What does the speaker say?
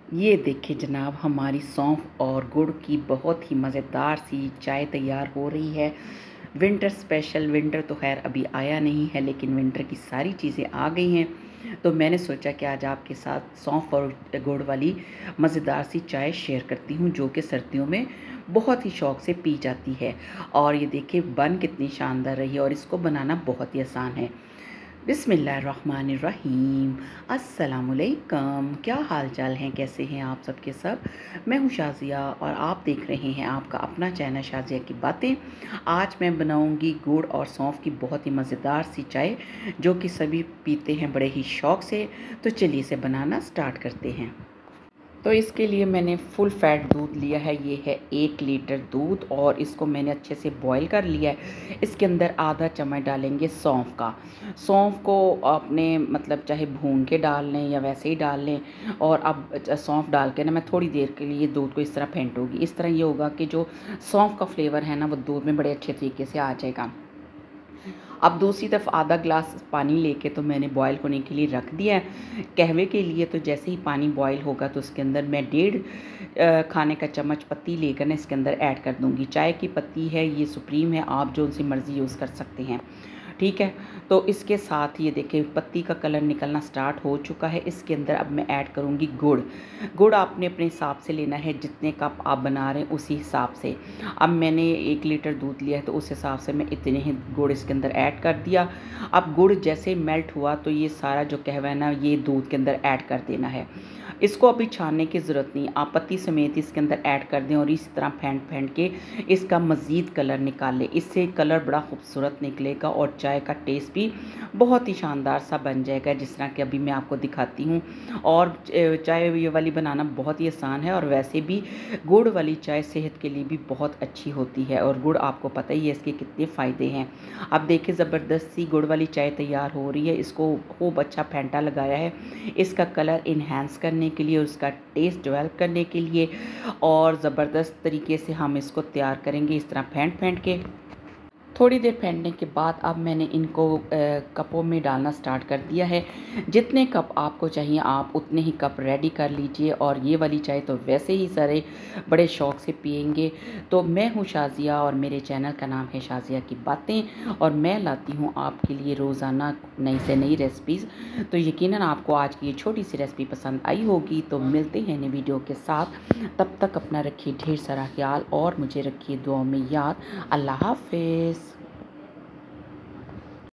ये देखिए जनाब, हमारी सौंफ और गुड़ की बहुत ही मज़ेदार सी चाय तैयार हो रही है। Winter special. विंटर तो खैर अभी आया नहीं है, लेकिन विंटर की सारी चीज़ें आ गई हैं। तो मैंने सोचा कि आज आपके साथ सौंफ और गुड़ वाली मज़ेदार सी चाय शेयर करती हूँ, जो कि सर्दियों में बहुत ही शौक़ से पी जाती है। और ये देखिए बन कितनी शानदार रही है, और इसको बनाना बहुत ही आसान है। बिस्मिल्लाहिर्रहमानिर्रहीम। अस्सलामुअलैकुम। क्या हाल चाल हैं, कैसे हैं आप सबके सब। मैं हूँ शाज़िया और आप देख रहे हैं आपका अपना चैनल शाज़िया की बातें। आज मैं बनाऊंगी गुड़ और सौंफ की बहुत ही मज़ेदार सी चाय, जो कि सभी पीते हैं बड़े ही शौक़ से। तो चलिए इसे बनाना स्टार्ट करते हैं। तो इसके लिए मैंने फुल फैट दूध लिया है। ये है 1 लीटर दूध, और इसको मैंने अच्छे से बॉईल कर लिया है। इसके अंदर आधा चम्मच डालेंगे सौंफ का। सौंफ को आपने मतलब चाहे भून के डाल लें या वैसे ही डाल लें। और अब सौंफ डाल के ना मैं थोड़ी देर के लिए दूध को इस तरह फेंटूंगी। इस तरह ये होगा कि जो सौंफ का फ्लेवर है ना, वो दूध में बड़े अच्छे तरीके से आ जाएगा। अब दूसरी तरफ आधा ग्लास पानी लेके तो मैंने बॉईल होने के लिए रख दिया है। कहवे के लिए तो जैसे ही पानी बॉईल होगा तो उसके अंदर मैं 1.5 खाने का चम्मच पत्ती लेकर ना इसके अंदर ऐड कर दूंगी। चाय की पत्ती है, ये सुप्रीम है, आप जो सी मर्ज़ी यूज़ कर सकते हैं। ठीक है। तो इसके साथ ये देखिए पत्ती का कलर निकलना स्टार्ट हो चुका है। इसके अंदर अब मैं ऐड करूँगी गुड़। गुड़ आपने अपने हिसाब से लेना है, जितने कप आप बना रहे हैं उसी हिसाब से। अब मैंने 1 लीटर दूध लिया है, तो उस हिसाब से मैं इतने ही गुड़ इसके अंदर ऐड कर दिया। अब गुड़ जैसे मेल्ट हुआ तो ये सारा जो कहवा है ना, ये दूध के अंदर ऐड कर देना है। इसको अभी छानने की ज़रूरत नहीं, आप पत्ती समेत इसके अंदर ऐड कर दें और इस तरह फेंट फेंट के इसका मज़ीद कलर निकाल लें। इससे कलर बड़ा खूबसूरत निकलेगा और चाय का टेस्ट भी बहुत ही शानदार सा बन जाएगा, जिस तरह कि अभी मैं आपको दिखाती हूँ। और चाय ये वाली बनाना बहुत ही आसान है, और वैसे भी गुड़ वाली चाय सेहत के लिए भी बहुत अच्छी होती है, और गुड़ आपको पता ही है इसके कितने फ़ायदे हैं। अब देखिए ज़बरदस्त सी गुड़ वाली चाय तैयार हो रही है। इसको खूब अच्छा फेंटा लगाया है इसका कलर इन्हेंस करने के लिए और उसका टेस्ट डेवलप करने के लिए। और ज़बरदस्त तरीके से हम इसको तैयार करेंगे इस तरह फेंट फेंट के। थोड़ी देर फेंटने के बाद अब मैंने इनको कपों में डालना स्टार्ट कर दिया है। जितने कप आपको चाहिए आप उतने ही कप रेडी कर लीजिए। और ये वाली चाय तो वैसे ही सारे बड़े शौक़ से पियेंगे। तो मैं हूँ शाज़िया और मेरे चैनल का नाम है शाज़िया की बातें, और मैं लाती हूँ आपके लिए रोज़ाना नई से नई रेसिपीज़। तो यकीनन आपको आज की ये छोटी सी रेसिपी पसंद आई होगी। तो मिलते हैं नई वीडियो के साथ। तब तक अपना रखिए ढेर सारा ख्याल और मुझे रखिए दुआओं में याद। अल्लाह हाफ़िज़।